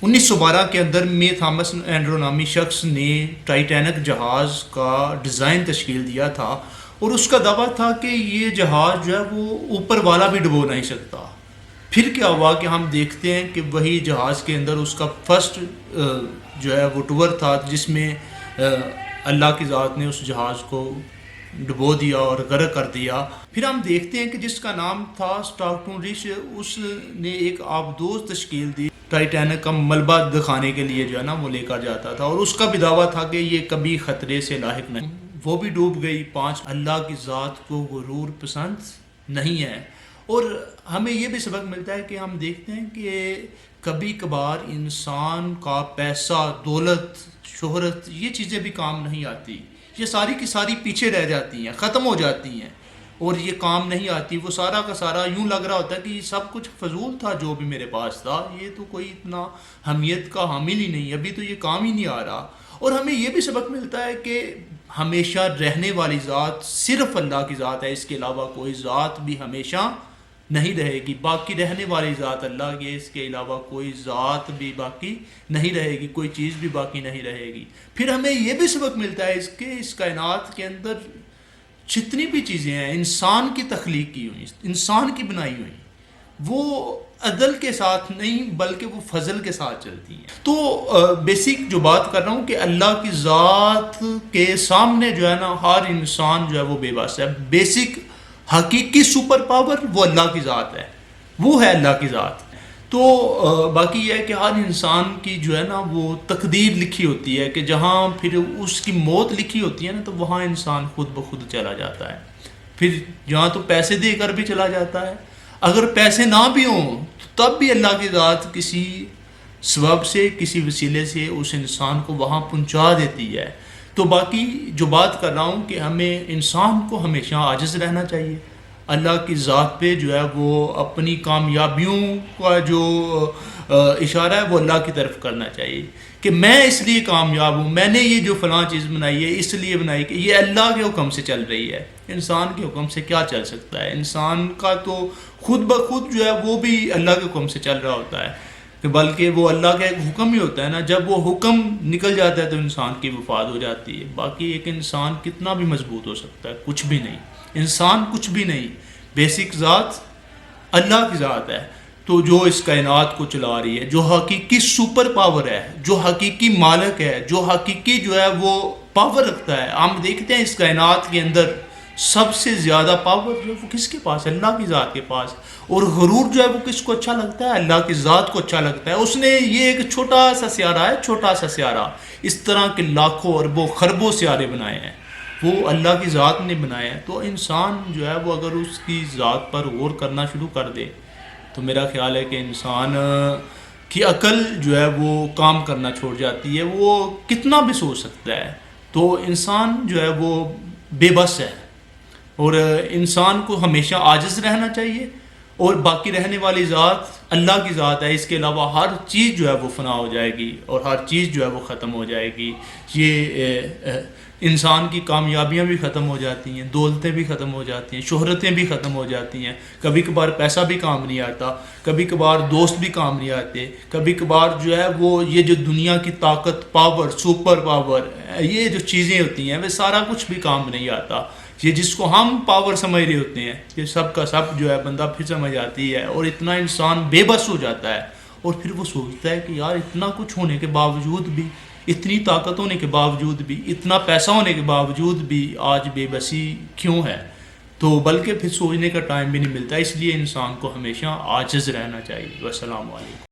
1912 کے اندر میں Thomas Andrew نامی شخص نے ٹائٹینک جہاز کا ڈیزائن تشکیل دیا تھا، اور اس کا دعویٰ تھا کہ یہ جہاز جو ہے وہ اوپر والا بھی ڈبو نہیں سکتا۔ پھر کیا ہوا کہ ہم دیکھتے ہیں کہ وہی جہاز کے اندر اس کا فرسٹ جو ہے وہ ٹور تھا، جس میں اللہ کی ذات نے اس جہاز کو ڈبو دیا اور غرق کر دیا۔ پھر ہم دیکھتے ہیں کہ جس کا نام تھا اسٹارکٹون رش، اس نے ایک آبدوز تشکیل دی ٹائٹینک کا ملبہ دکھانے کے لیے، جو ہے نا وہ لے کر جاتا تھا، اور اس کا بھی دعویٰ تھا کہ یہ کبھی خطرے سے لاحق نہیں، وہ بھی ڈوب گئی۔ 5 اللہ کی ذات کو غرور پسند نہیں ہے۔ اور ہمیں یہ بھی سبق ملتا ہے کہ ہم دیکھتے ہیں کہ کبھی کبھار انسان کا پیسہ، دولت، شہرت، یہ چیزیں بھی کام نہیں آتی، یہ ساری کی ساری پیچھے رہ جاتی ہیں، ختم ہو جاتی ہیں، اور یہ کام نہیں آتی۔ وہ سارا کا سارا یوں لگ رہا ہوتا ہے کہ یہ سب کچھ فضول تھا جو بھی میرے پاس تھا، یہ تو کوئی اتنا اہمیت کا حامل ہی نہیں، ابھی تو یہ کام ہی نہیں آ رہا۔ اور ہمیں یہ بھی سبق ملتا ہے کہ ہمیشہ رہنے والی ذات صرف اللہ کی ذات ہے، اس کے علاوہ کوئی ذات بھی ہمیشہ نہیں رہے گی۔ باقی رہنے والی ذات اللہ کی ہے، اس کے علاوہ کوئی ذات بھی باقی نہیں رہے گی، کوئی چیز بھی باقی نہیں رہے گی۔ پھر ہمیں یہ بھی سبق ملتا ہے اس کائنات کے اندر جتنی بھی چیزیں ہیں انسان کی تخلیق کی ہوئی، انسان کی بنائی ہوئی، وہ عدل کے ساتھ نہیں بلکہ وہ فضل کے ساتھ چلتی ہیں۔ تو بیسک جو بات کر رہا ہوں کہ اللہ کی ذات کے سامنے جو ہے نا ہر انسان جو ہے وہ بے بس ہے۔ بیسک حقیقی سپر پاور وہ اللہ کی ذات ہے، وہ ہے اللہ کی ذات۔ تو باقی یہ ہے کہ ہر انسان کی جو ہے نا وہ تقدیر لکھی ہوتی ہے، کہ جہاں پھر اس کی موت لکھی ہوتی ہے نا تو وہاں انسان خود بخود چلا جاتا ہے۔ پھر جہاں تو پیسے دے کر بھی چلا جاتا ہے، اگر پیسے نہ بھی ہوں تب بھی اللہ کی ذات کسی سبب سے، کسی وسیلے سے اس انسان کو وہاں پہنچا دیتی ہے۔ تو باقی جو بات کر رہا ہوں کہ ہمیں انسان کو ہمیشہ عاجز رہنا چاہیے، اللہ کی ذات پہ جو ہے وہ اپنی کامیابیوں کا جو اشارہ ہے وہ اللہ کی طرف کرنا چاہیے، کہ میں اس لیے کامیاب ہوں، میں نے یہ جو فلاں چیز بنائی ہے اس لیے بنائی کہ یہ اللہ کے حکم سے چل رہی ہے۔ انسان کے حکم سے کیا چل سکتا ہے؟ انسان کا تو خود بخود جو ہے وہ بھی اللہ کے حکم سے چل رہا ہوتا ہے، کہ بلکہ وہ اللہ کا ایک حکم ہی ہوتا ہے نا، جب وہ حکم نکل جاتا ہے تو انسان کی وفات ہو جاتی ہے۔ باقی ایک انسان کتنا بھی مضبوط ہو سکتا ہے، کچھ بھی نہیں، انسان کچھ بھی نہیں، بیسک ذات اللہ کی ذات ہے۔ تو جو اس کائنات کو چلا رہی ہے، جو حقیقی سپر پاور ہے، جو حقیقی مالک ہے، جو حقیقی جو ہے وہ پاور رکھتا ہے، ہم دیکھتے ہیں اس کائنات کے اندر سب سے زیادہ پاور جو ہے وہ کس کے پاس ہے؟ اللہ کی ذات کے پاس۔ اور غرور جو ہے وہ کس کو اچھا لگتا ہے؟ اللہ کی ذات کو اچھا لگتا ہے۔ اس نے یہ ایک چھوٹا سا سیارہ ہے، چھوٹا سا سیارہ، اس طرح کے لاکھوں اربوں خربوں سیارے بنائے ہیں، وہ اللہ کی ذات نے بنائے ہیں۔ تو انسان جو ہے وہ اگر اس کی ذات پر غور کرنا شروع کر دے تو میرا خیال ہے کہ انسان کی عقل جو ہے وہ کام کرنا چھوڑ جاتی ہے، وہ کتنا بھی سوچ سکتا ہے۔ تو انسان جو ہے وہ بے بس ہے، اور انسان کو ہمیشہ عاجز رہنا چاہیے، اور باقی رہنے والی ذات اللہ کی ذات ہے، اس کے علاوہ ہر چیز جو ہے وہ فنا ہو جائے گی، اور ہر چیز جو ہے وہ ختم ہو جائے گی۔ یہ انسان کی کامیابیاں بھی ختم ہو جاتی ہیں، دولتیں بھی ختم ہو جاتی ہیں، شہرتیں بھی ختم ہو جاتی ہیں، کبھی کبھار پیسہ بھی کام نہیں آتا، کبھی کبھار دوست بھی کام نہیں آتے، کبھی کبھار جو ہے وہ یہ جو دنیا کی طاقت، پاور، سپر پاور، یہ جو چیزیں ہوتی ہیں وہ سارا کچھ بھی کام نہیں آتا۔ یہ جس کو ہم پاور سمجھ رہے ہوتے ہیں، یہ سب کا سب جو ہے بندہ پھر سمجھ آتی ہے، اور اتنا انسان بے بس ہو جاتا ہے، اور پھر وہ سوچتا ہے کہ یار اتنا کچھ ہونے کے باوجود بھی، اتنی طاقت ہونے کے باوجود بھی، اتنا پیسہ ہونے کے باوجود بھی آج بے بسی کیوں ہے؟ تو بلکہ پھر سوچنے کا ٹائم بھی نہیں ملتا۔ اس لیے انسان کو ہمیشہ عاجز رہنا چاہیے۔ والسلام علیکم۔